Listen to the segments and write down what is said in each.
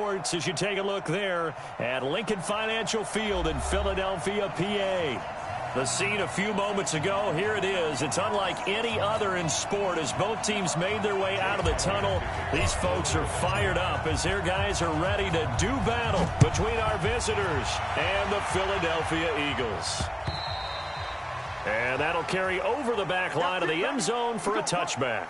sports as you take a look there at Lincoln Financial Field in Philadelphia, PA. The scene a few moments ago, here it is. It's unlike any other in sport as both teams made their way out of the tunnel. These folks are fired up as their guys are ready to do battle between our visitors and the Philadelphia Eagles. And that'll carry over the back line of the end zone for a touchback.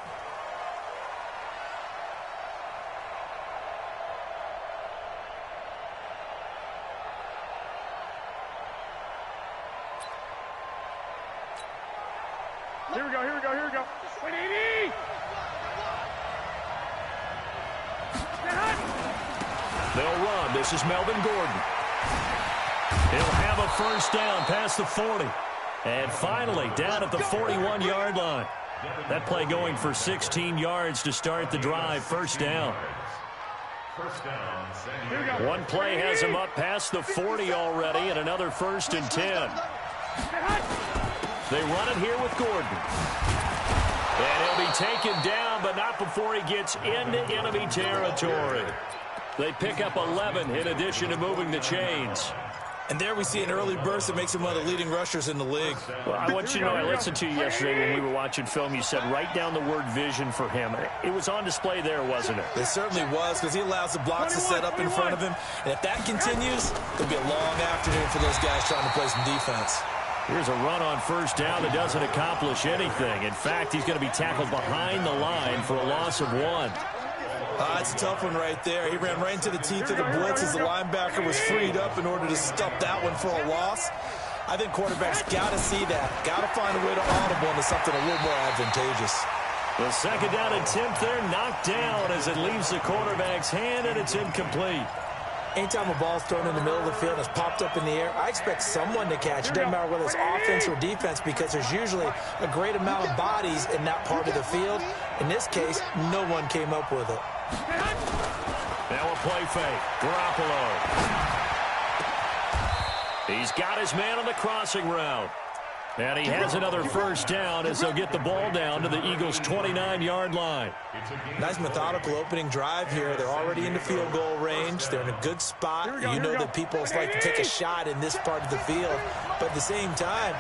Here we go, here we go, here we go. 180! They'll run. This is Melvin Gordon. He'll have a first down past the 40. And finally, down at the 41-yard line. That play going for 16 yards to start the drive. First down. One play has him up past the 40 already, and another 1st and 10. They run it here with Gordon. And he'll be taken down, but not before he gets into enemy territory. They pick up 11 in addition to moving the chains. And there we see an early burst that makes him one of the leading rushers in the league. Well, I want you to know, I listened to you yesterday when we were watching film. You said write down the word vision for him. It was on display there, wasn't it? It certainly was, because he allows the blocks to set up in front of him. And if that continues, it'll be a long afternoon for those guys trying to play some defense. Here's a run on first down that doesn't accomplish anything. In fact, he's going to be tackled behind the line for a loss of 1. It's a tough one right there. He ran right into the teeth of the blitz as the linebacker was freed up in order to stop that one for a loss. I think quarterbacks got to see that. Got to find a way to audible into something a little more advantageous. The second down attempt there knocked down as it leaves the quarterback's hand, and it's incomplete. Anytime a ball's thrown in the middle of the field and it's popped up in the air, I expect someone to catch. It doesn't matter whether it's offense or defense, because there's usually a great amount of bodies in that part of the field. In this case, no one came up with it. Now a play fake. Garoppolo. He's got his man on the crossing route. And he has another first down as they'll get the ball down to the Eagles' 29-yard line. Nice methodical opening drive here. They're already into field goal range. They're in a good spot. You know that people like to take a shot in this part of the field. But at the same time,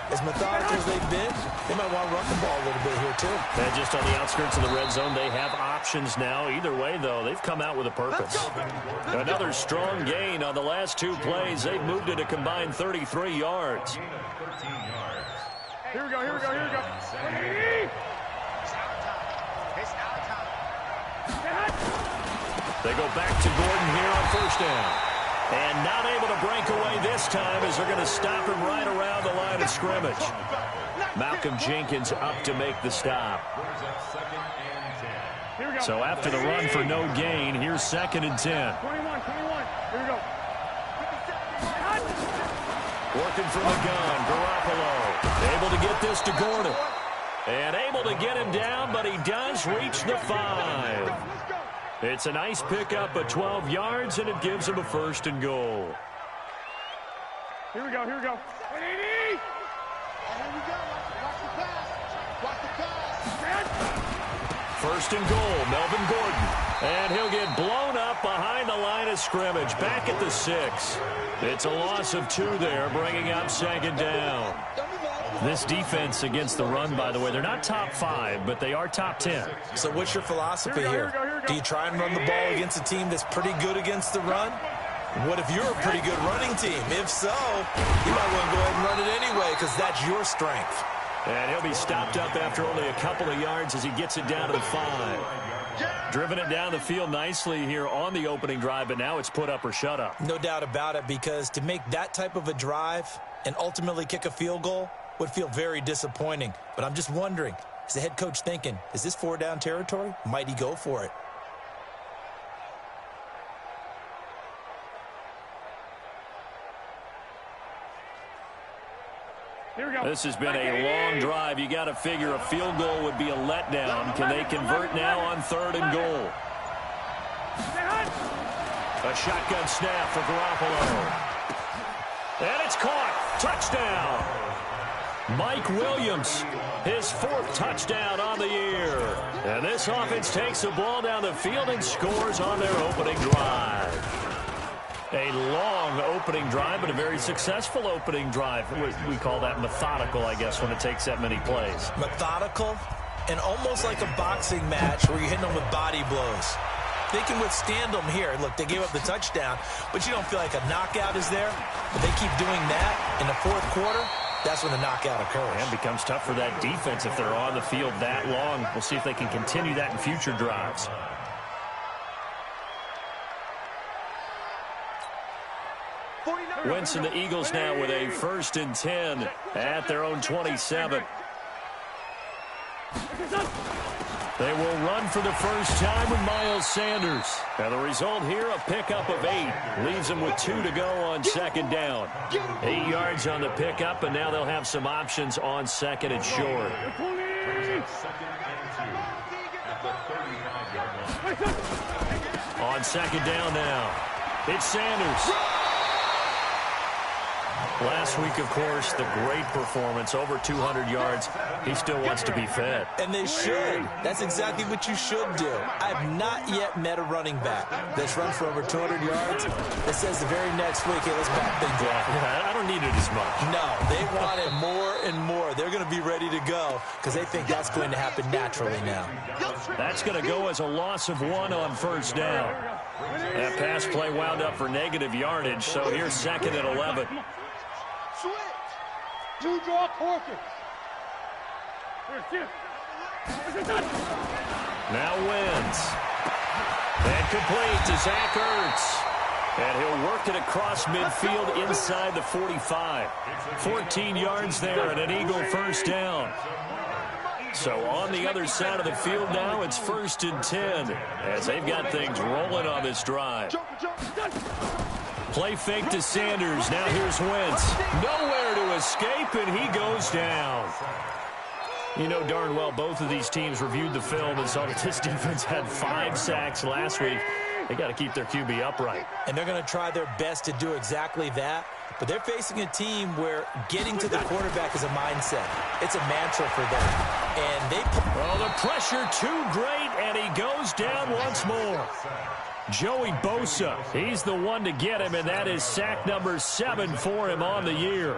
as methodical as they've been, they might want to run the ball a little bit here too. And just on the outskirts of the red zone, they have options now. Either way, though, they've come out with a purpose. Another strong gain on the last 2 plays. They've moved it a combined 33 yards. Here we go, here we go, here we go. They go back to Gordon here on first down. And not able to break away this time as they're going to stop him right around the line of scrimmage. Malcolm Jenkins up to make the stop. So after the run for no gain, here's 2nd and 10. 21. Here we go. Working from the gun, Garoppolo. Able to get this to Gordon. And able to get him down, but he does reach the 5. It's a nice pickup of 12 yards, and it gives him a 1st and goal. Here we go, here we go. 180! Here we go. Watch the pass. Watch the pass. 1st and goal, Melvin Gordon. And he'll get blown up behind the line of scrimmage, back at the 6. It's a loss of 2 there, bringing up 2nd down. This defense against the run, by the way, they're not top 5, but they are top 10. So what's your philosophy here? Do you try and run the ball against a team that's pretty good against the run? What if you're a pretty good running team? If so, you might want to go ahead and run it anyway, because that's your strength. And he'll be stopped up after only a couple of yards as he gets it down to the 5. Driven it down the field nicely here on the opening drive, but now it's put up or shut up. No doubt about it, because to make that type of a drive and ultimately kick a field goal would feel very disappointing. But I'm just wondering, is the head coach thinking, is this 4-down territory? Might he go for it? This has been a long drive. You got to figure a field goal would be a letdown. Can they convert now on 3rd and goal? A shotgun snap for Garoppolo. And it's caught. Touchdown. Mike Williams, his 4th touchdown on the year. And this offense takes the ball down the field and scores on their opening drive. A long opening drive, but a very successful opening drive. We call that methodical, I guess, when it takes that many plays. Methodical and almost like a boxing match where you're hitting them with body blows. They can withstand them here. Look, they gave up the touchdown, but you don't feel like a knockout is there. But they keep doing that in the fourth quarter. That's when the knockout occurs. And it becomes tough for that defense if they're on the field that long. We'll see if they can continue that in future drives. Wentz and the Eagles now with a 1st and 10 at their own 27. They will run for the first time with Miles Sanders. And the result here, a pickup of 8. Leaves them with 2 to go on 2nd down. 8 yards on the pickup, and now they'll have some options on 2nd and short. On 2nd down now, it's Sanders. Last week, of course, the great performance, over 200 yards. He still wants to be fed. And they should. That's exactly what you should do. I've not yet met a running back that's run for over 200 yards that says the very next week, hey, let's back things up. Yeah, I don't need it as much. No, they want it more and more. They're going to be ready to go because they think that's going to happen naturally now. That's going to go as a loss of 1 on 1st down. That pass play wound up for negative yardage, so here's 2nd and 11. Switch. 2 draw courses. Now wins. And complete to Zach Ertz. And he'll work it across midfield inside the 45. 14 yards there and an Eagle 1st down. So on the other side of the field now, it's 1st and 10 as they've got things rolling on this drive. Play fake to Sanders. Now here's Wentz. Nowhere to escape, and he goes down. You know darn well both of these teams reviewed the film and saw that this defense had 5 sacks last week. They got to keep their QB upright. And they're going to try their best to do exactly that. But they're facing a team where getting to the quarterback is a mindset. It's a mantra for them. And they... Well, the pressure too great, and he goes down once more. Joey Bosa, he's the one to get him, and that is sack number 7 for him on the year.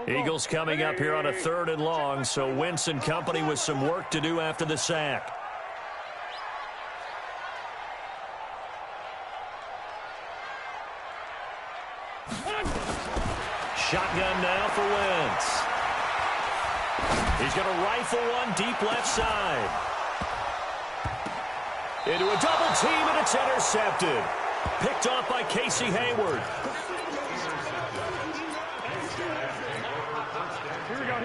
Eagles coming up here on a 3rd and long, so Wentz and company with some work to do after the sack. Shotgun now for Wentz. He's going to rifle one deep left side. Into a double team, and it's intercepted. Picked off by Casey Hayward.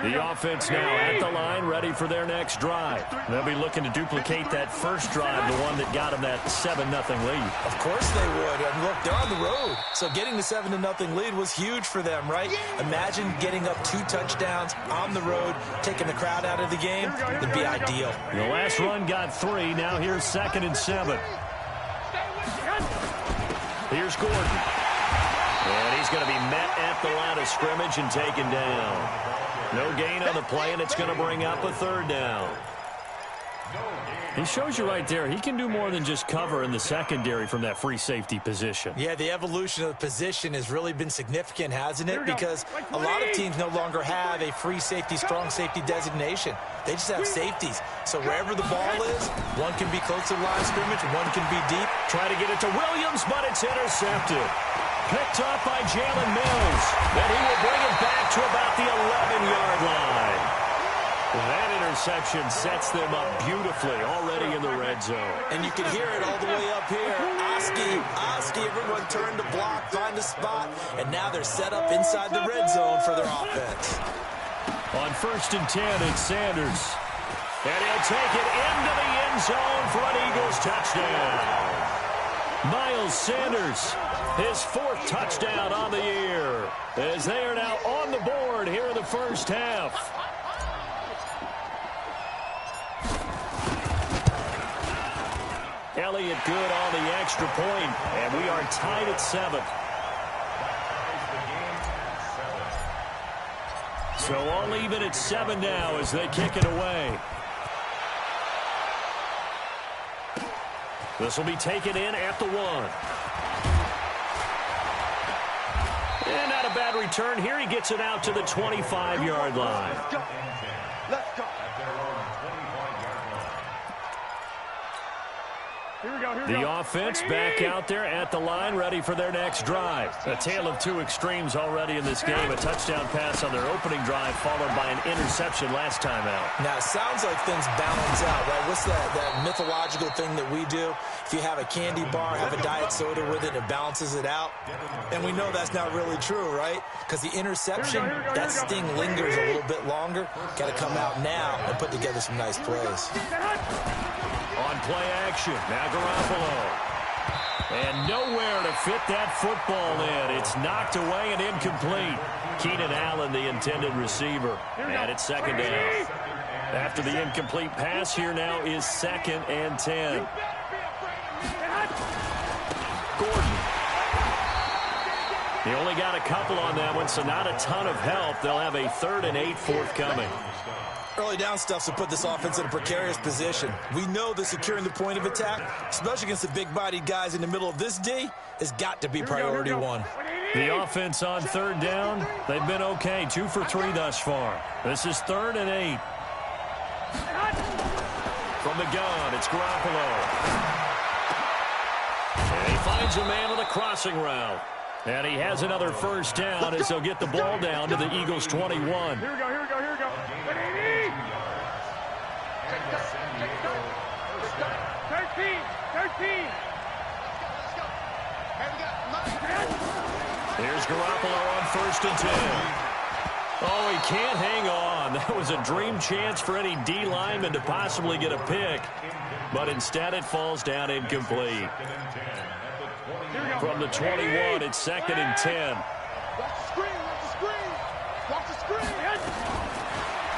The offense now at the line, ready for their next drive. They'll be looking to duplicate that first drive, the one that got them that 7-0 lead. Of course they would. And look, they're on the road. So getting the 7-0 lead was huge for them, right? Imagine getting up 2 touchdowns on the road, taking the crowd out of the game. It'd be ideal. The last run got 3. Now here's 2nd and 7. Here's Gordon. And he's going to be met at the line of scrimmage and taken down. No gain on the play, and it's going to bring up a 3rd down. He shows you right there, he can do more than just cover in the secondary from that free safety position. Yeah, the evolution of the position has really been significant, hasn't it? Because a lot of teams no longer have a free safety, strong safety designation. They just have safeties. So wherever the ball is, one can be close to the line of scrimmage, one can be deep. Try to get it to Williams, but it's intercepted. Picked off by Jalen Mills. Then he will bring it back to about the 11-yard line. That interception sets them up beautifully already in the red zone. And you can hear it all the way up here. Oski, everyone turned to block, find a spot, and now they're set up inside the red zone for their offense. On 1st and 10, it's Sanders. And he'll take it into the end zone for an Eagles touchdown. Miles Sanders, his 4th touchdown on the year, as they are now on the board here in the first half. Elliott good on the extra point, and we are tied at 7. So all even at 7 now as they kick it away. This will be taken in at the 1. And not a bad return here. He gets it out to the 25-yard line. Let's go. Let's go. Here we go, here we The go. offense back out there at the line, ready for their next drive. A tale of two extremes already in this game. A touchdown pass on their opening drive, followed by an interception last time out. Now, it sounds like things balance out, right? What's that mythological thing that we do? If you have a candy bar, have a diet soda with it, it balances it out. And we know that's not really true, right? Because the interception, that sting lingers a little bit longer. Got to come out now and put together some nice plays. On play action, now Garoppolo. And nowhere to fit that football in. It's knocked away and incomplete. Keenan Allen, the intended receiver. And it's second down. After the incomplete pass, here now is 2nd and 10. Gordon. He only got a couple on that one, so not a ton of help. They'll have a 3rd and 8 forthcoming. Early down stuff to put this offense in a precarious position. We know that securing the point of attack, especially against the big-bodied guys in the middle of this D, has got to be priority one. The offense on 3rd down, they've been okay. 2 for 3 thus far. This is 3rd and 8. From the gun, it's Garoppolo. And he finds a man on the crossing route. And he has another 1st down as they'll get the ball down to the Eagles' 21. Here we go, here we go, here we go. 13. Here's Garoppolo on 1st and 10. Oh, he can't hang on. That was a dream chance for any D lineman to possibly get a pick. But instead it falls down incomplete. From the 21, it's 2nd and 10. Watch the screen, watch the screen. Watch the screen.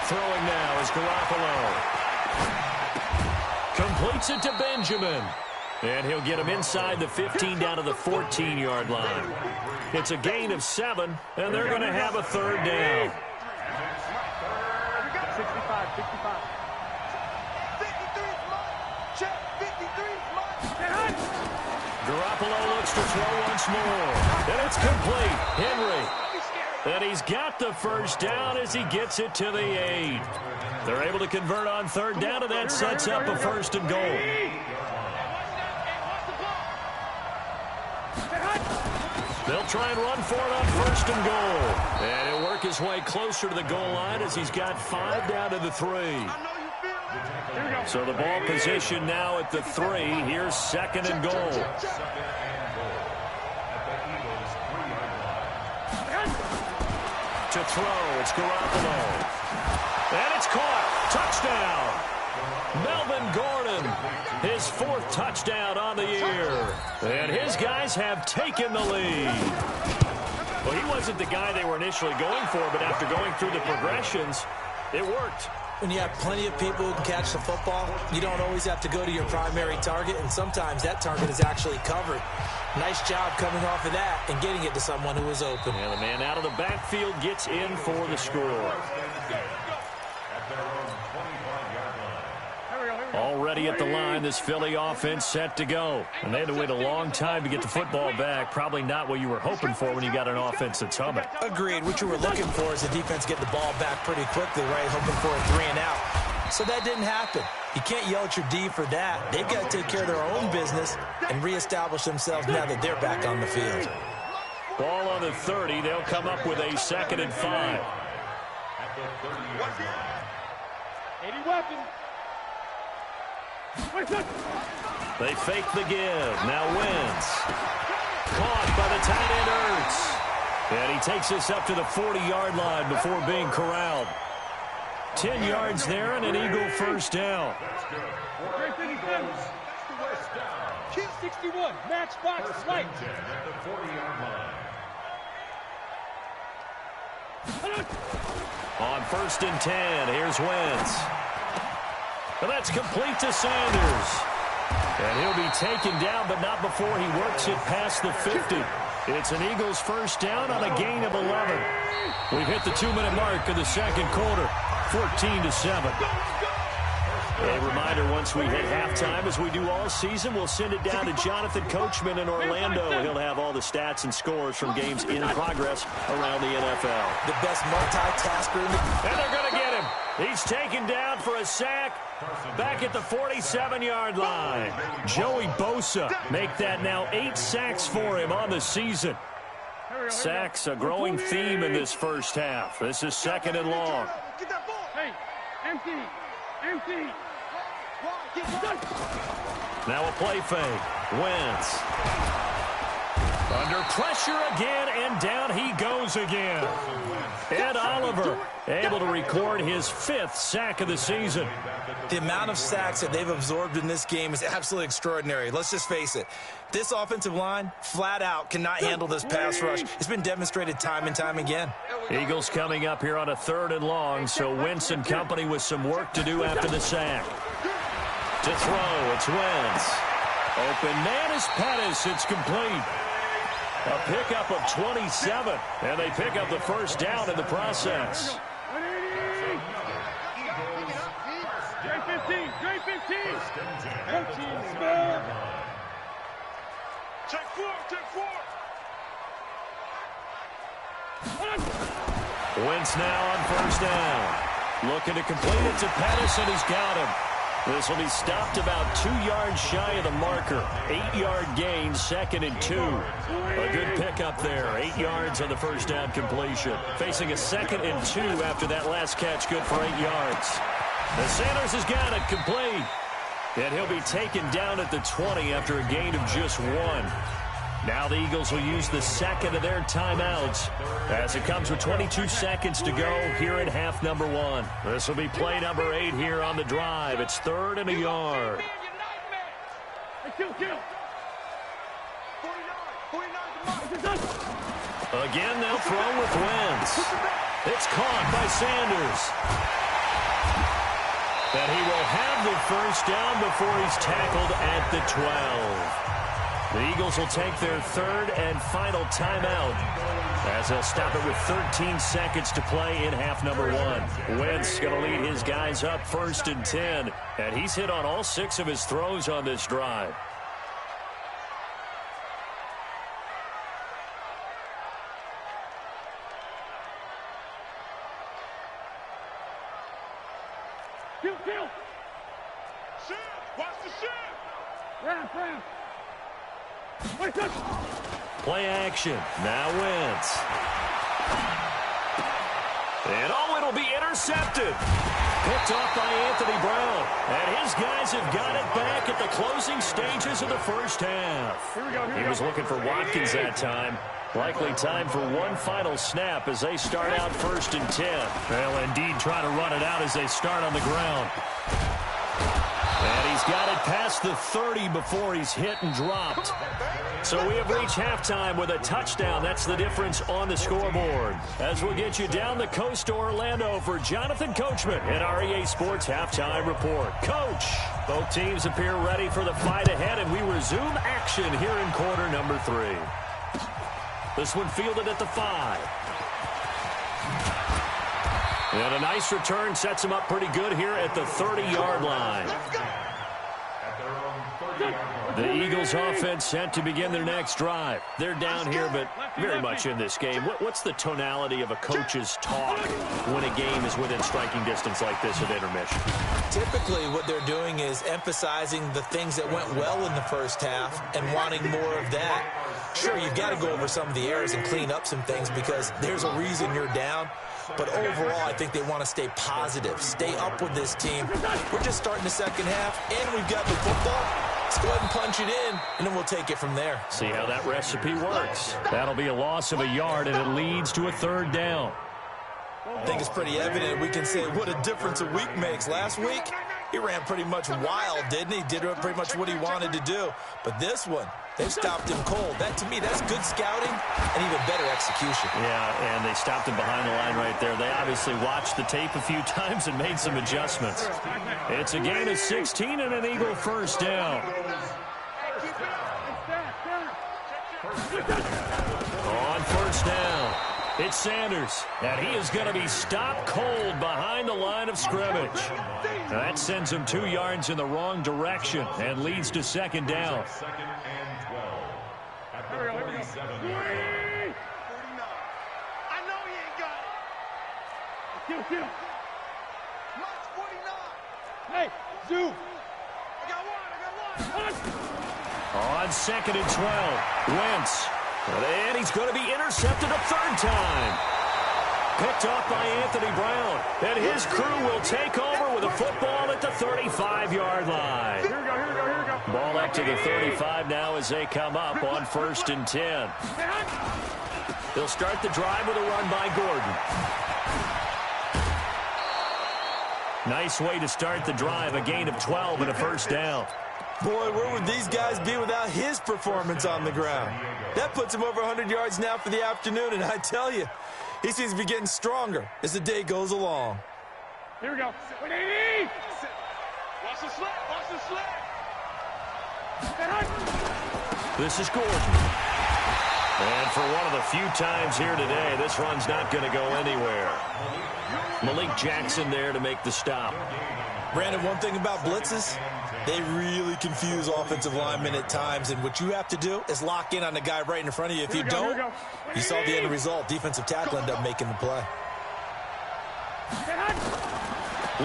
Throwing now is Garoppolo. Completes it to Benjamin. And he'll get him inside the 15 down to the 14-yard line. It's a gain of 7, and they're going to have a 3rd down. 65. 53's mine. Check, 53's mine. Garoppolo looks to throw once more. And it's complete. Henry. And he's got the 1st down as he gets it to the 8. They're able to convert on 3rd down, and that sets up a 1st and goal. They'll try and run for it on 1st and goal. And he'll work his way closer to the goal line as he's got 5 down to the 3. So the ball position now at the 3. Here's 2nd and goal. To throw, it's Garoppolo. And it's caught. Touchdown. Melvin Gordon, his 4th touchdown on the year. And his guys have taken the lead. Well, he wasn't the guy they were initially going for, but after going through the progressions, it worked. When you have plenty of people who can catch the football, you don't always have to go to your primary target, and sometimes that target is actually covered. Nice job coming off of that and getting it to someone who was open. And the man out of the backfield gets in for the score. Already at the line, this Philly offense set to go. And they had to wait a long time to get the football back. Probably not what you were hoping for when you got an offense that's humming. Agreed. What you were looking for is the defense get the ball back pretty quickly, right? Hoping for a 3 and out. So that didn't happen. You can't yell at your D for that. They've got to take care of their own business and reestablish themselves now that they're back on the field. Ball on the 30. They'll come up with a 2nd and 5. 80 weapons. They fake the give. Now Wentz. Caught by the tight end Ertz. And he takes this up to the 40-yard line before being corralled. 10 yards there and an Eagle 1st down. 61, matchbox slight. On 1st and 10, here's Wentz. And that's complete to Sanders. And he'll be taken down, but not before he works it past the 50. It's an Eagles 1st down on a gain of 11. We've hit the 2-minute mark of the 2nd quarter, 14-7. A reminder, once we hit halftime, as we do all season, we'll send it down to Jonathan Coachman in Orlando. He'll have all the stats and scores from games in progress around the NFL. The best multitasker in the... And they're going to get him. He's taken down for a sack back at the 47-yard line. Joey Bosa make that now 8 sacks for him on the season. Sacks, a growing theme in this first half. This is 2nd and long. Hey, empty. Now a play fake. Wentz. Under pressure again, and down he goes again. Ed Oliver able to record his 5th sack of the season. The amount of sacks that they've absorbed in this game is absolutely extraordinary. Let's just face it. This offensive line, flat out, cannot handle this pass rush. It's been demonstrated time and time again. Eagles coming up here on a 3rd and long, so Wentz and company with some work to do after the sack. To throw, it's Wentz. Open man is Pettis. It's complete. A pickup of 27, and they pick up the first down in the process. Wentz now on 1st down. Looking to complete it to Pettis, and he's got him. This will be stopped about 2 yards shy of the marker. 8-yard gain, 2nd and 2. A good pickup there. 8 yards on the first down completion. Facing a 2nd and 2 after that last catch, good for 8 yards. The Sanders has got it complete. And he'll be taken down at the 20 after a gain of just 1. Now the Eagles will use the 2nd of their timeouts as it comes with 22 seconds to go here in half number 1. This will be play number 8 here on the drive. It's 3rd and a yard. Again, they'll throw with Wentz. It's caught by Sanders. And he will have the first down before he's tackled at the 12. The Eagles will take their 3rd and final timeout as they'll stop it with 13 seconds to play in half number 1. Wentz going to lead his guys up 1st and 10, and he's hit on all 6 of his throws on this drive. Kill. Shoot. Watch the shoot. Ramp. Play action. Now Wentz. And it'll be intercepted. Picked off by Anthony Brown. And his guys have got it back at the closing stages of the first half. He was looking for Watkins that time. Likely time for one final snap as they start out 1st and 10. They'll indeed try to run it out as they start on the ground. And he's got it past the 30 before he's hit and dropped. So we have reached halftime with a touchdown. That's the difference on the scoreboard. As we'll get you down the coast to Orlando for Jonathan Coachman in our EA Sports Halftime Report. Coach, both teams appear ready for the fight ahead, and we resume action here in quarter number 3. This one fielded at the 5. And a nice return sets him up pretty good here at the 30-yard line. The Eagles offense set to begin their next drive. They're down here, but very much in this game. What's the tonality of a coach's talk when a game is within striking distance like this at intermission? Typically, what they're doing is emphasizing the things that went well in the first half and wanting more of that. Sure, you've got to go over some of the errors and clean up some things because there's a reason you're down. But overall, I think they want to stay positive, stay up with this team. We're just starting the second half, and we've got the football. Let's go ahead and punch it in, and then we'll take it from there. See how that recipe works. That'll be a loss of a yard, and it leads to a 3rd down. I think it's pretty evident. We can say what a difference a week makes. Last week, he ran pretty much wild, didn't he? Did pretty much what he wanted to do. But this one, they stopped him cold. That, to me, that's good scouting and even better execution. Yeah, and they stopped him behind the line right there. They obviously watched the tape a few times and made some adjustments. It's a gain of 16 and an Eagle first down. On 1st down. It's Sanders, and he is going to be stopped cold behind the line of scrimmage. That sends him 2 yards in the wrong direction and leads to second down. Second and 12. At the 47. 49. I know he ain't got it. Get him. Watch 49. Hey, Zoo. I got one. On second and 12, Wentz. And he's going to be intercepted a third time. Picked off by Anthony Brown. And his crew will take over with a football at the 35-yard line. Here we go. Ball up to the 35 now as they come up on 1st and 10. They'll start the drive with a run by Gordon. Nice way to start the drive, a gain of 12 and a first down. Boy, where would these guys be without his performance on the ground? That puts him over 100 yards now for the afternoon, and I tell you, he seems to be getting stronger as the day goes along. Here we go. 180. Watch the slip. This is Gordon. And for one of the few times here today, this run's not going to go anywhere. Malik Jackson there to make the stop. Brandon, one thing about blitzes, they really confuse offensive linemen at times, and what you have to do is lock in on the guy right in front of you. If you don't, you saw the end result. Defensive tackle ended up making the play.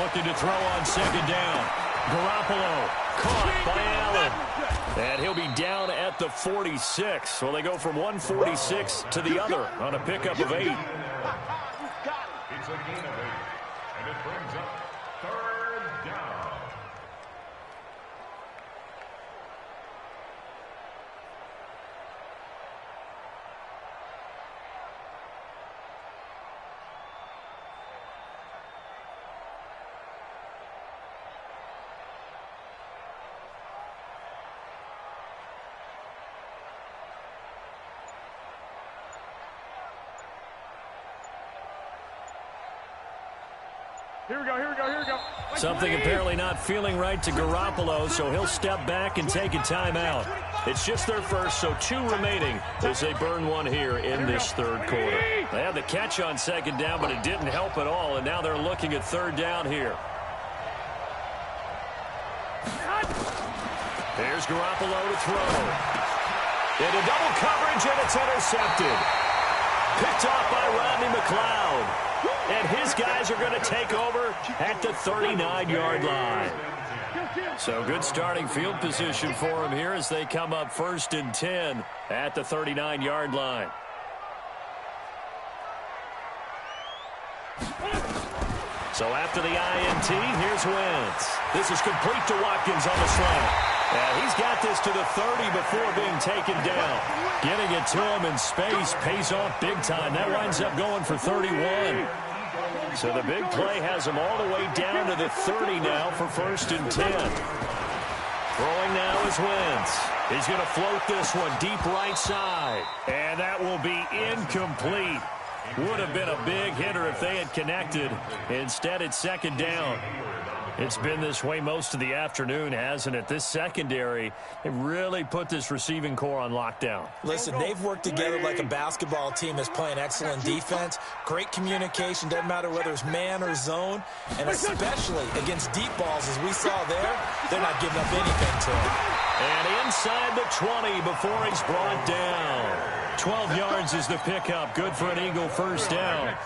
Looking to throw on second down. Garoppolo caught by Allen. And he'll be down at the 46. So they go from 146 to the other on a pickup of 8. It's a gain of 8. And it brings up 3rd down. Here we go. Something apparently not feeling right to Garoppolo, so he'll step back and take a timeout. It's just their first, so 2 remaining as they burn one here in this 3rd quarter. They had the catch on second down, but it didn't help at all, and now they're looking at 3rd down here. There's Garoppolo to throw. Into double coverage, and it's intercepted. Picked off by Rodney McLeod. And his guys are going to take over at the 39-yard line. So good starting field position for him here as they come up 1st and 10 at the 39-yard line. So after the INT, here's Wentz. This is complete to Watkins on the slant. And he's got this to the 30 before being taken down. Getting it to him in space pays off big time. That winds up going for 31. So the big play has him all the way down to the 30 now for 1st and 10. Throwing now is Wentz. He's going to float this one deep right side. And that will be incomplete. Would have been a big hitter if they had connected. Instead, it's 2nd down. It's been this way most of the afternoon, hasn't it? This secondary, it really put this receiving core on lockdown. Listen, they've worked together like a basketball team that's playing excellent defense. Great communication, doesn't matter whether it's man or zone. And especially against deep balls, as we saw there, they're not giving up anything to him. And inside the 20 before he's brought down. 12 yards is the pickup. Good for an Eagle first down.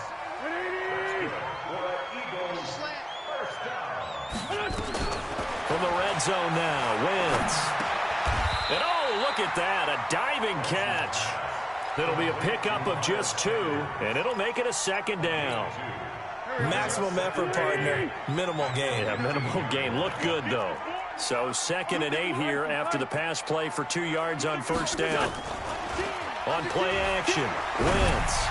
From the red zone now, Wentz. And oh, look at that, a diving catch. That'll be a pickup of just 2, and it'll make it a 2nd down. Maximum effort, partner. Minimal gain. Yeah, minimal gain. Looked good, though. So 2nd and 8 here after the pass play for 2 yards on first down. On play action, Wentz.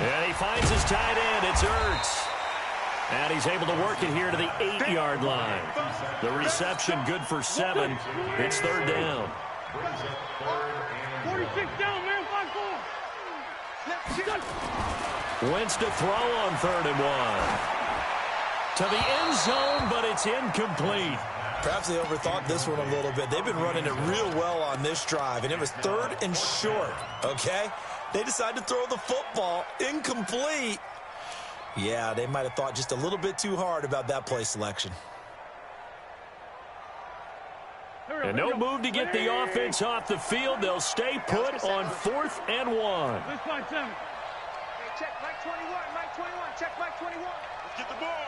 And he finds his tight end. It's Ertz. And he's able to work it here to the 8-yard line. The reception good for 7. It's 3rd down. 46 down, man. 5-4. Wentz to throw on 3rd and 1. To the end zone, but it's incomplete. Perhaps they overthought this one a little bit. They've been running it real well on this drive, and it was 3rd and short, okay? They decide to throw the football. Incomplete. Yeah, they might have thought just a little bit too hard about that play selection. And no move to get the offense off the field. They'll stay put on 4th and 1. Let's find 7. Hey, check Mike 21. Mike 21. Check Mike 21. Let's get the ball.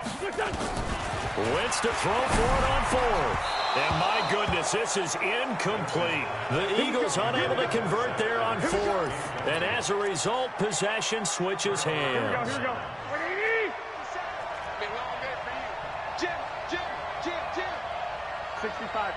Wentz to throw for it on 4th. And my goodness, this is incomplete. The Eagles unable to convert there on 4th. And as a result, possession switches hands. Here we go. 65.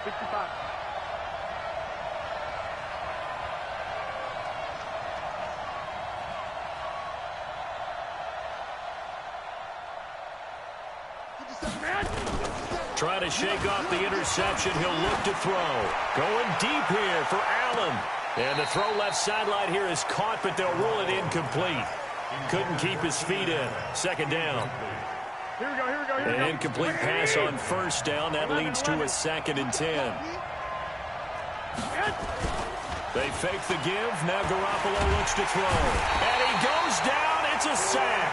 Trying to shake off the interception. He'll look to throw. Going deep here for Allen. And the throw left sideline here is caught, but they'll rule it incomplete. Couldn't keep his feet in. 2nd down. Here we go. An incomplete pass on 1st down. That leads to a 2nd and 10. They fake the give. Now Garoppolo looks to throw. And he goes down. It's a sack.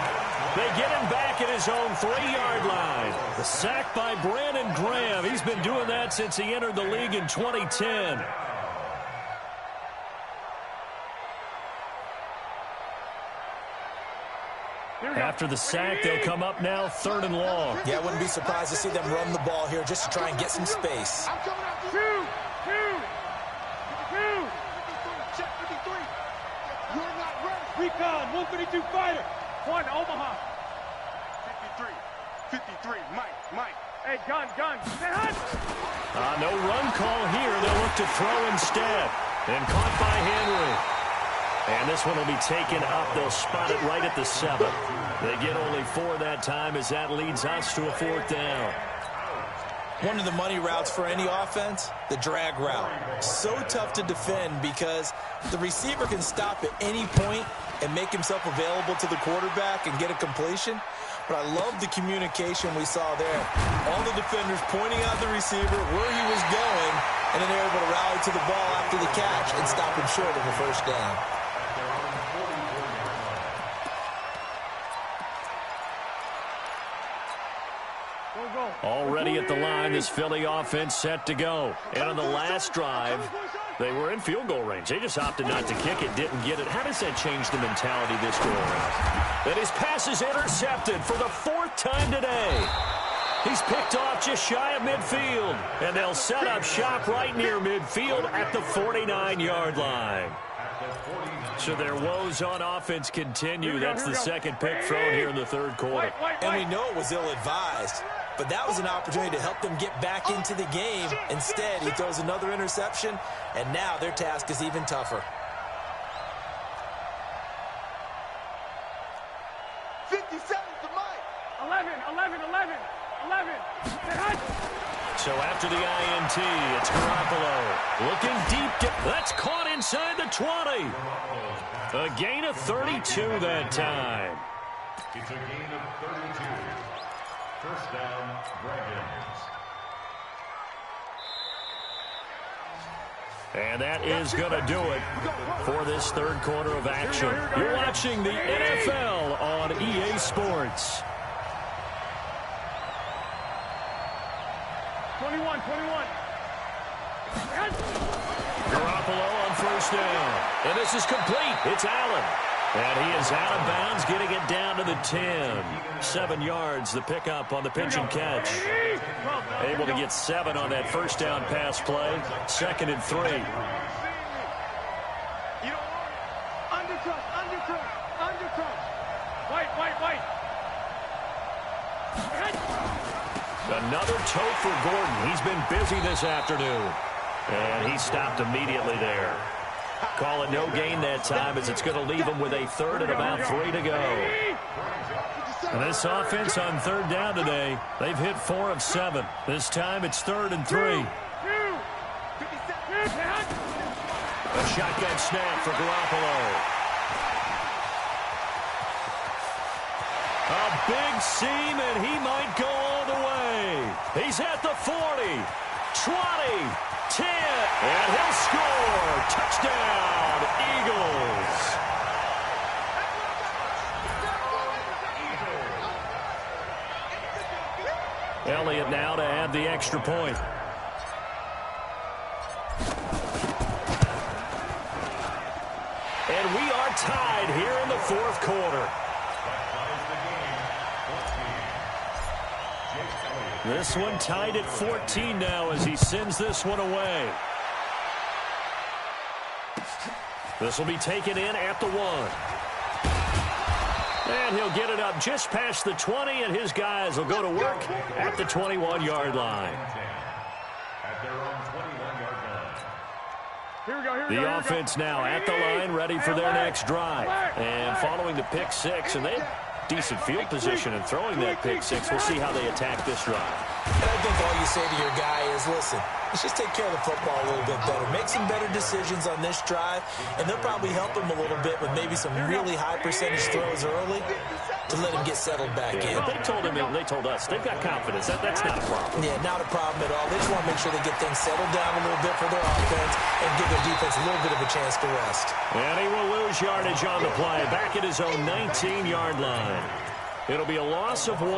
They get him back at his own 3-yard line. The sack by Brandon Graham. He's been doing that since he entered the league in 2010. After the sack, they'll come up now 3rd and long. Yeah, I wouldn't be surprised to see them run the ball here just to try and get some space. I'm coming out. 2. Check 53. You're not ready. Recon, 152 fighter. 1, Omaha. 53. Mike. Hey, gun. No run call here. They'll look to throw instead. And caught by Henry. And this one will be taken up. They'll spot it right at the 7. They get only 4 that time as that leads us to a 4th down. One of the money routes for any offense, the drag route. So tough to defend because the receiver can stop at any point and make himself available to the quarterback and get a completion. But I love the communication we saw there. All the defenders pointing out the receiver, where he was going, and then they're able to rally to the ball after the catch and stop him short of the 1st down. Already at the line, this Philly offense set to go. And on the last drive, they were in field goal range. They just opted not to kick it, didn't get it. How does that change the mentality this go around? And his pass is intercepted for the 4th time today. He's picked off just shy of midfield. And they'll set up shop right near midfield at the 49-yard line. So their woes on offense continue. That's the 2nd pick thrown here in the 3rd quarter. And we know it was ill-advised. But that was an opportunity to help them get back into the game. Instead, he throws another interception, and now their task is even tougher. 57 to Mike. 11. So after the INT, it's Garoppolo. Looking deep. That's caught inside the 20. A gain of 32 that time. It's a gain of 32. 1st down, Dragons. And that is going to do it for this 3rd quarter of action. You're watching the NFL on EA Sports. 21. Garoppolo on 1st down. And this is complete. It's Allen. And he is out of bounds, getting it down to the 10. 7 yards, the pickup on the pitch and catch. Able to get 7 on that 1st down pass play. 2nd and 3. Undercut. White. Another tote for Gordon. He's been busy this afternoon. And he stopped immediately there. Call it no gain that time as it's going to leave him with a 3rd and about 3 to go. And this offense on 3rd down today, they've hit 4 of 7. This time it's 3rd and 3. A shotgun snap for Garoppolo. A big seam, and he might go all the way. He's at the 40, 20, 10, and he'll score. Touchdown, Eagles. now to add the extra point. And we are tied here in the fourth quarter. This one tied at 14 now as he sends this one away. This will be taken in at the 1. And he'll get it up just past the 20, and his guys will go to work at the 21-yard line. The offense now at the line, ready for their next drive. And following the pick six, and they have decent field position in throwing that pick six. We'll see how they attack this drive. And I think all you say to your guy is, listen, let's just take care of the football a little bit better. Make some better decisions on this drive, and they'll probably help him a little bit with maybe some really high percentage throws early to let him get settled back in. They told him, they told us, they've got confidence. That's not a problem. Yeah, not a problem at all. They just want to make sure they get things settled down a little bit for their offense and give their defense a little bit of a chance to rest. And he will lose yardage on the play, back at his own 19-yard line. It'll be a loss of 1,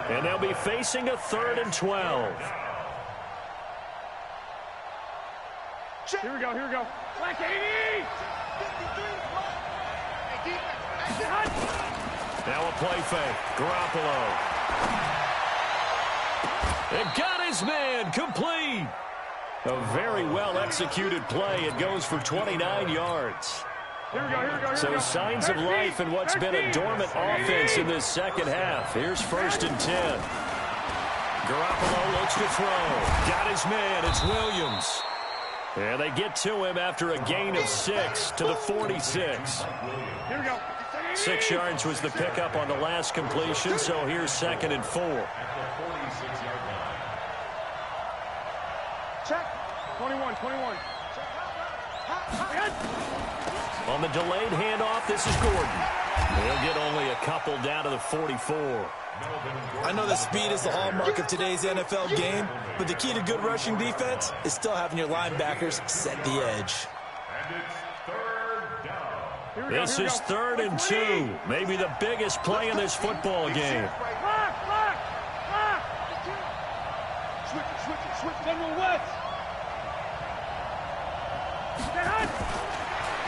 and they'll be facing a 3rd and 12. Here we go, here we go. Black 80! Now a play fake. Garoppolo. It got his man complete. A very well-executed play. It goes for 29 yards. Here we go, here we go. So signs of life in what's been a dormant offense in this second half. Here's 1st and 10. Garoppolo looks to throw. Got his man. It's Williams. And they get to him after a gain of 6 to the 46. Here we go. 6 yards was the pickup on the last completion, so here's 2nd and 4. Check. 21, 21. On the delayed handoff, this is Gordon. He'll get only a couple down to the 44. I know that speed is the hallmark of today's NFL game, but the key to good rushing defense is still having your linebackers set the edge. This is 3rd and 2. Maybe the biggest play in this football game.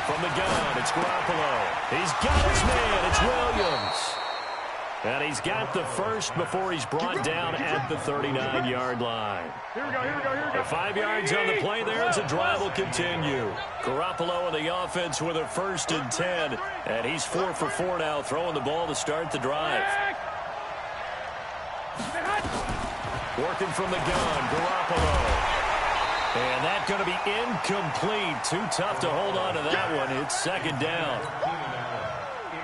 From the gun, it's Garoppolo. He's got his man. It's Williams. And he's got the first before he's brought down at the 39-yard line. Here we go, here we go, here we go. 5 yards on the play there as the drive will continue. Garoppolo and the offense with a 1st and 10. And he's 4 for 4 now, throwing the ball to start the drive. Working from the gun, Garoppolo. And that's going to be incomplete. Too tough to hold on to that one. It's 2nd down.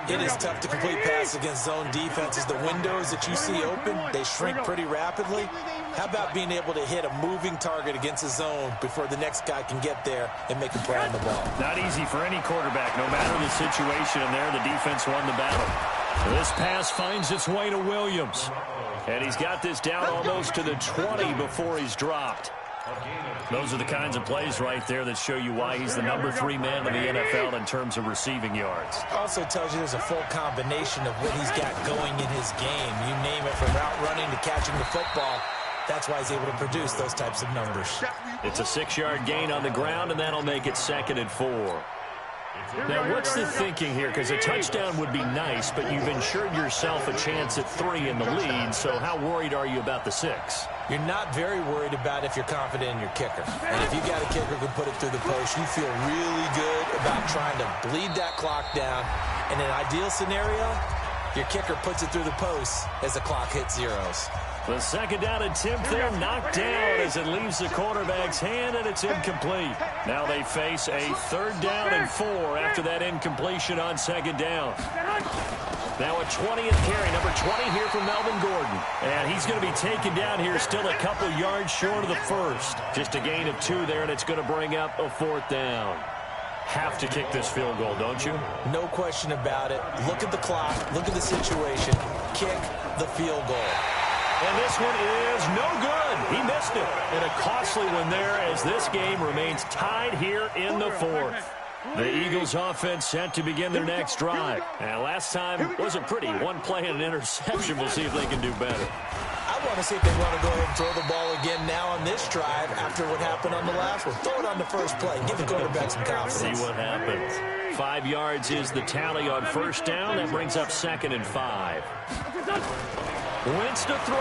It is tough to complete passes against zone defenses. The windows that you see open, they shrink pretty rapidly. How about being able to hit a moving target against a zone before the next guy can get there and make a play on the ball? Not easy for any quarterback, no matter the situation. And there, the defense won the battle. This pass finds its way to Williams. And he's got this down almost to the 20 before he's dropped. Those are the kinds of plays right there that show you why he's the number 3 man in the NFL in terms of receiving yards. Also tells you there's a full combination of what he's got going in his game. You name it, from route running to catching the football. That's why he's able to produce those types of numbers. It's a 6-yard gain on the ground, and that'll make it 2nd and 4. Now, what's the thinking here? Because a touchdown would be nice, but you've ensured yourself a chance at 3 in the lead, so how worried are you about the 6? You're not very worried about if you're confident in your kicker. And if you got a kicker who can put it through the post, you feel really good about trying to bleed that clock down. In an ideal scenario, your kicker puts it through the post as the clock hits zeros. The 2nd down attempt there knocked down as it leaves the quarterback's hand, and it's incomplete. Now they face a 3rd down and 4 after that incompletion on 2nd down. Now a 20th carry, number 20 here from Melvin Gordon. And he's going to be taken down here still a couple yards short of the first. Just a gain of 2 there, and it's going to bring up a 4th down. Have to kick this field goal, don't you? No question about it. Look at the clock. Look at the situation. Kick the field goal. And this one is no good. He missed it. And a costly one there as this game remains tied here in the 4th. The Eagles offense set to begin their next drive. And last time wasn't pretty. One play and an interception. We'll see if they can do better. I want to see if they want to go ahead and throw the ball again now on this drive after what happened on the last one. Throw it on the first play. Give the quarterback some confidence. See what happens. 5 yards is the tally on first down. That brings up 2nd and 5. Wentz to throw.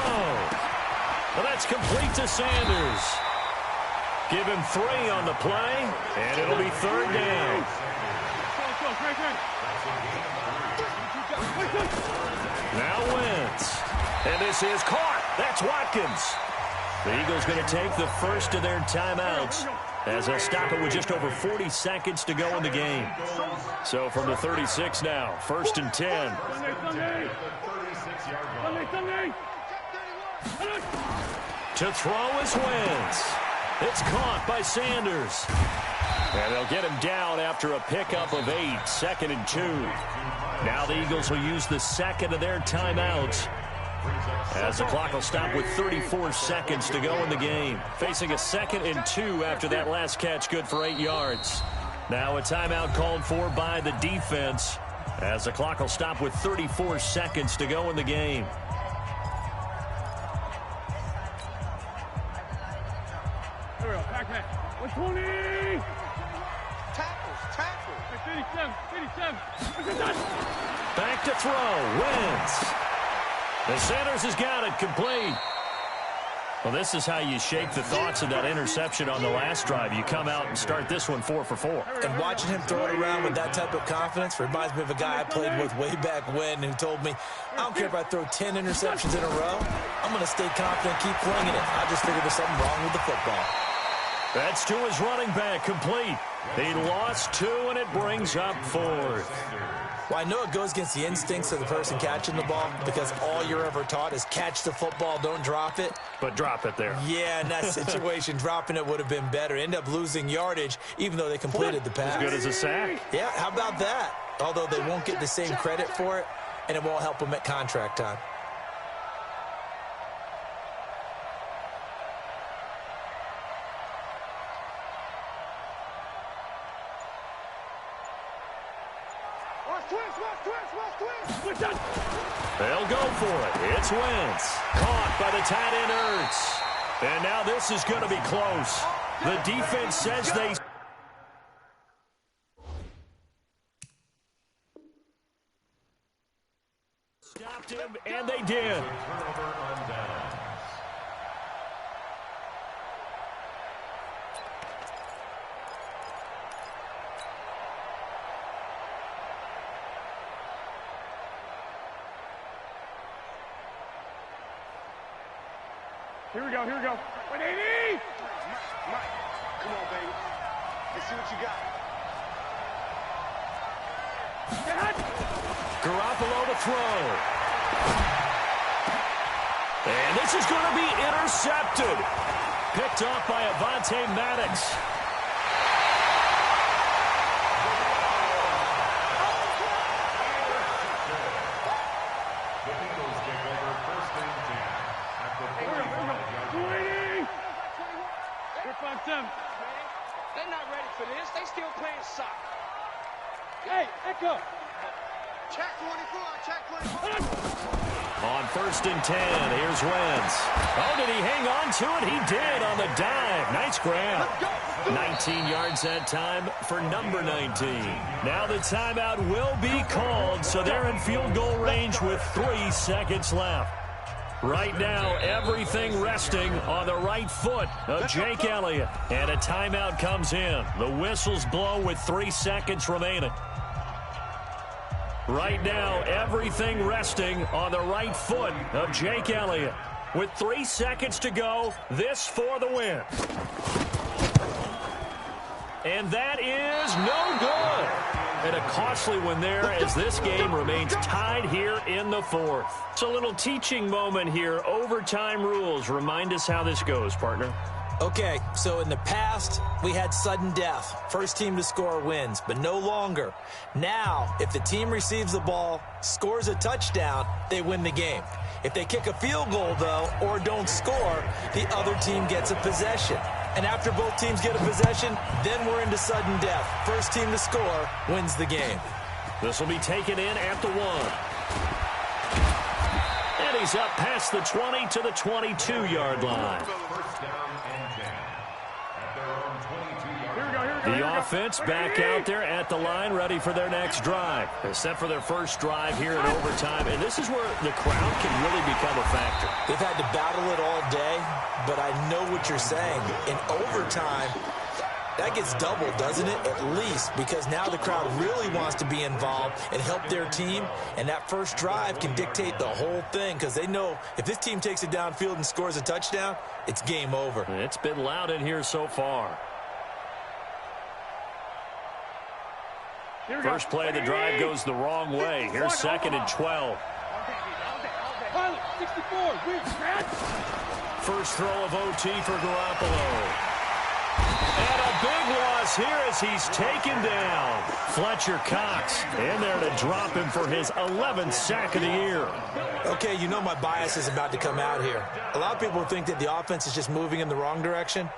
Well, that's complete to Sanders. Give him 3 on the play, and it'll be 3rd down. Now Wentz. And this is caught. That's Watkins. The Eagles going to take the first of their timeouts as they'll stop it with just over 40 seconds to go in the game. So from the 36 now, 1st and 10. To throw is Wentz. It's caught by Sanders. And they'll get him down after a pickup of 8, 2nd and 2. Now the Eagles will use the second of their timeouts as the clock will stop with 34 seconds to go in the game. Facing a 2nd and 2 after that last catch, good for 8 yards. Now a timeout called for by the defense as the clock will stop with 34 seconds to go in the game. Here we go, back. 120! Tackles. 87. Back to throw, Wentz. The Sanders has got it complete. Well, this is how you shake the thoughts of that interception on the last drive. You come out and start this one 4 for 4. And watching him throw it around with that type of confidence reminds me of a guy I played with way back when who told me, I don't care if I throw 10 interceptions in a row. I'm going to stay confident, keep flinging it. I just figured there's something wrong with the football. That's to his running back, complete. He lost 2, and it brings up 4th. Well, I know it goes against the instincts of the person catching the ball because all you're ever taught is catch the football, don't drop it. But drop it there. Yeah, in that situation, dropping it would have been better. End up losing yardage even though they completed the pass. As good as a sack. Yeah, how about that? Although they won't get the same credit for it, and it won't help them at contract time. They'll go for it. It's Wentz. Caught by the tight end Ertz. And now this is going to be close. The defense says they stopped him, and they did. Here we go. 180! Mike, come on, baby. Let's see what you got. Garoppolo to throw. And this is going to be intercepted. Picked off by Avonte Maddox. They're not ready for this. They still playing soccer. Hey, Echo. Check 24. On 1st and 10, here's Wentz. Oh, did he hang on to it? He did on the dive. Nice grab. 19 yards that time for number 19. Now the timeout will be called, so they're in field goal range with 3 seconds left. Right now, everything resting on the right foot of Jake Elliott. And a timeout comes in. The whistles blow with 3 seconds remaining. Right now, everything resting on the right foot of Jake Elliott. With 3 seconds to go, this for the win. And that is no good. And a costly one there as this game remains tied here in the 4th. So a little teaching moment here. Overtime rules. Remind us how this goes, partner. Okay, so in the past, we had sudden death. First team to score wins, but no longer. Now, if the team receives the ball, scores a touchdown, they win the game. If they kick a field goal, though, or don't score, the other team gets a possession. And after both teams get a possession, then we're into sudden death. First team to score wins the game. This will be taken in at the 1. And he's up past the 20 to the 22-yard line. First down and 10. At their own 22-yard line. The offense back out there at the line, ready for their next drive. They're set for their first drive here in overtime, and this is where the crowd can really become a factor. They've had to battle it all day, but I know what you're saying. In overtime, that gets doubled, doesn't it? At least, because now the crowd really wants to be involved and help their team, and that first drive can dictate the whole thing because they know if this team takes it downfield and scores a touchdown, it's game over. It's been loud in here so far. First play of the drive goes the wrong way. Here's 2nd and 12. First throw of OT for Garoppolo. And a big loss here as he's taken down. Fletcher Cox in there to drop him for his 11th sack of the year. Okay, you know my bias is about to come out here. A lot of people think that the offense is just moving in the wrong direction.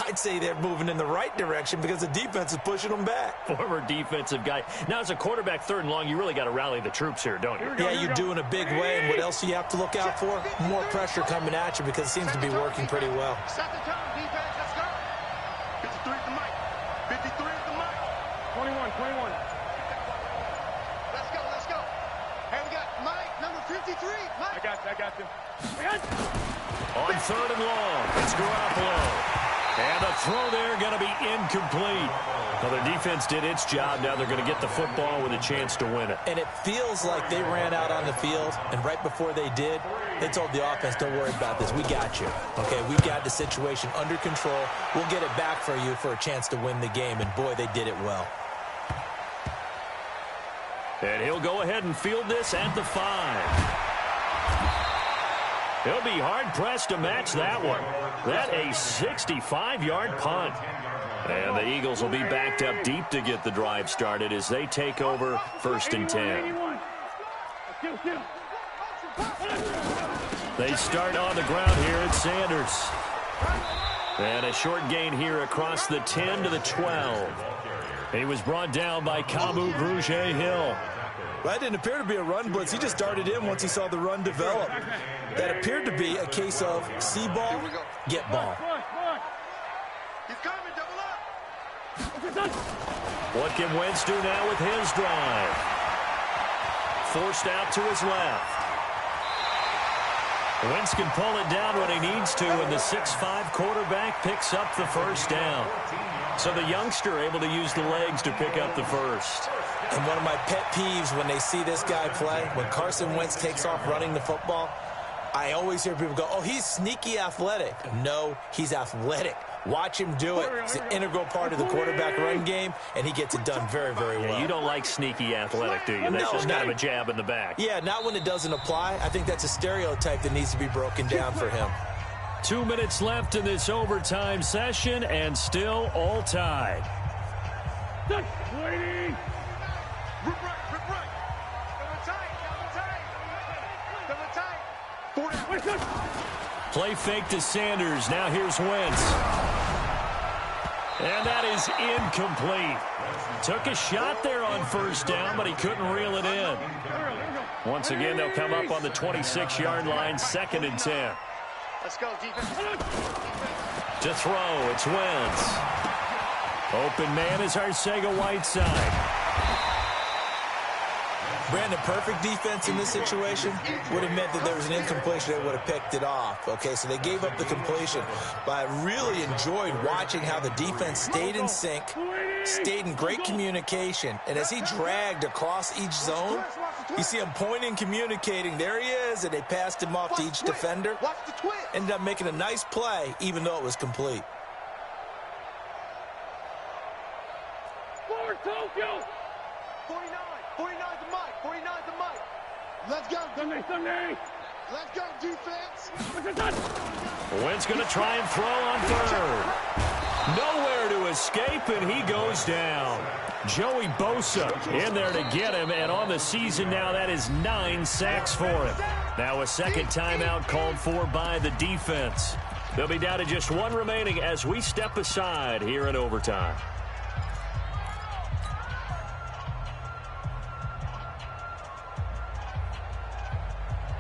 I'd say they're moving in the right direction because the defense is pushing them back. Former defensive guy. Now, as a quarterback, 3rd and long, you really got to rally the troops here, don't you? Yeah, you do in a big way. And what else do you have to look out for? More pressure coming at you because it seems to be working pretty well. Set the tone, defense. Let's go. 53 is the mic. 53 is the mic. 21. Let's go. Hey, we got Mike, number 53. Mike. I got you. On 3rd and long, it's Garoppolo. And the throw there going to be incomplete. Well, their defense did its job. Now they're going to get the football with a chance to win it. And it feels like they ran out on the field, and right before they did, they told the offense, don't worry about this. We got you. Okay, we got the situation under control. We'll get it back for you for a chance to win the game. And, boy, they did it well. And he'll go ahead and field this at the 5. He'll be hard-pressed to match that one. That a 65-yard punt. And the Eagles will be backed up deep to get the drive started as they take over 1st and 10. They start on the ground here at Sanders. And a short gain here across the 10 to the 12. He was brought down by Kamu Grugier-Hill. That didn't appear to be a run blitz. He just darted in once he saw the run develop. That appeared to be a case of see ball, get ball. He's coming, double up. What can Wentz do now with his drive? Forced out to his left. Wentz can pull it down when he needs to, and the 6'5" quarterback picks up the first down. So the youngster able to use the legs to pick up the first. And one of my pet peeves when they see this guy play, when Carson Wentz takes off running the football, I always hear people go, oh, he's sneaky athletic. No, he's athletic. Watch him do it. It's an integral part of the quarterback run game, and he gets it done very, very well. Yeah, you don't like sneaky athletic, do you? That's just kind of a jab in the back. Yeah, not when it doesn't apply. I think that's a stereotype that needs to be broken down for him. 2 minutes left in this overtime session, and still all tied. Play fake to Sanders. Now here's Wentz. And that is incomplete. Took a shot there on first down, but he couldn't reel it in. Once again, they'll come up on the 26-yard line, 2nd and 10. Let's go, defense. To throw, it's Wentz. Open man is Arcega-Whiteside. Brandon, perfect defense in this situation would have meant that there was an incompletion. They would have picked it off. Okay, so they gave up the completion. But I really enjoyed watching how the defense stayed in sync, stayed in great communication. And as he dragged across each zone, you see him pointing, communicating. There he is, and they passed him off to each defender. Ended up making a nice play, even though it was complete. Forward, Tokyo! 49 the mic. 49 the mic. Let's go. Sunday. Let's go, defense. Wentz going to try and throw on 3rd. Nowhere to escape, and he goes down. Joey Bosa in there to get him, and on the season now, that is 9 sacks for him. Now a second timeout called for by the defense. They'll be down to just one remaining as we step aside here in overtime.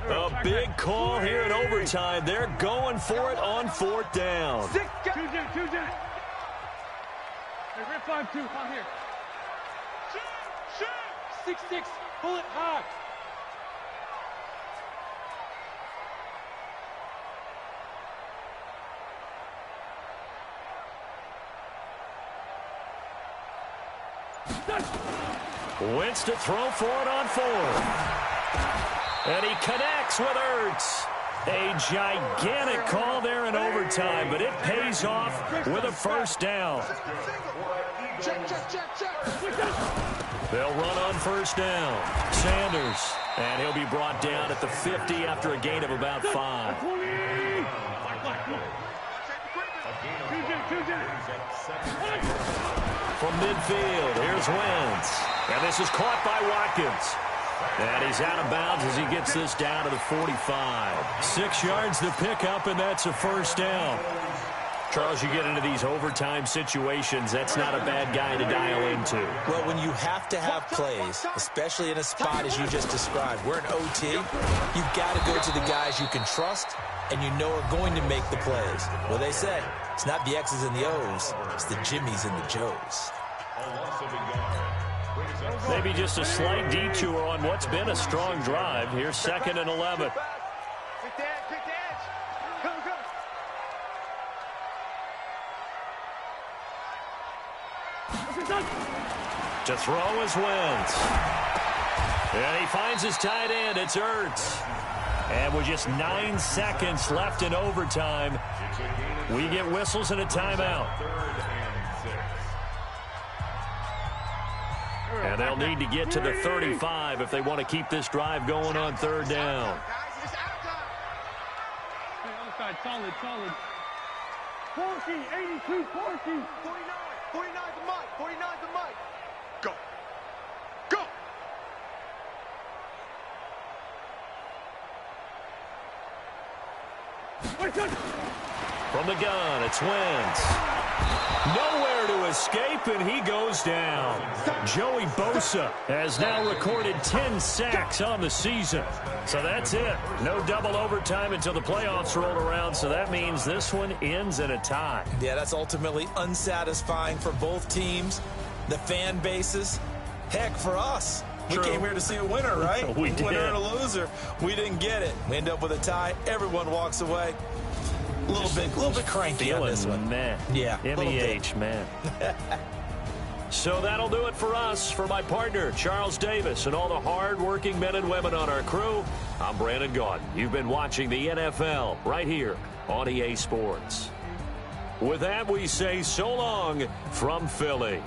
A big call here in overtime. They're going for it on 4th down. 2 Jet. Hey, red 5-2, come here. Shoot! 6-6, pull it high. Wentz to throw for it on 4th. And he connects with Ertz. A gigantic call there in overtime, but it pays off with a 1st down. Check. They'll run on 1st down. Sanders, and he'll be brought down at the 50 after a gain of about 5. From midfield, here's Wentz. And this is caught by Watkins. And he's out of bounds as he gets this down to the 45. 6 yards to pick up, and that's a 1st down. Charles, you get into these overtime situations, that's not a bad guy to dial into. Well, when you have to have plays, especially in a spot as you just described, we're in OT, you've got to go to the guys you can trust and you know are going to make the plays. Well, they say it's not the X's and the O's, it's the Jimmies and the Joes. Maybe just a slight detour on what's been a strong drive. Here's 2nd and 11. Quick dash. Go. To throw is Wentz. And he finds his tight end. It's Ertz. And with just 9 seconds left in overtime, we get whistles and a timeout. And they'll need to get to the 35 if they want to keep this drive going on 3rd down. Solid. 40, 82, 40. 49 the mic. Go. From the gun, it's Wentz. Nowhere to escape, and he goes down. Joey Bosa has now recorded 10 sacks on the season. So that's it. No double overtime until the playoffs roll around, so that means this one ends in a tie. Yeah, that's ultimately unsatisfying for both teams, the fan bases. Heck, for us. We came here to see a winner, right? We did. Winner and a loser. We didn't get it. We end up with a tie. Everyone walks away. A little bit cranky on this one. Man. Yeah, MEH, man. So that'll do it for us. For my partner, Charles Davis, and all the hard-working men and women on our crew, I'm Brandon Gaudin. You've been watching the NFL right here on EA Sports. With that, we say so long from Philly.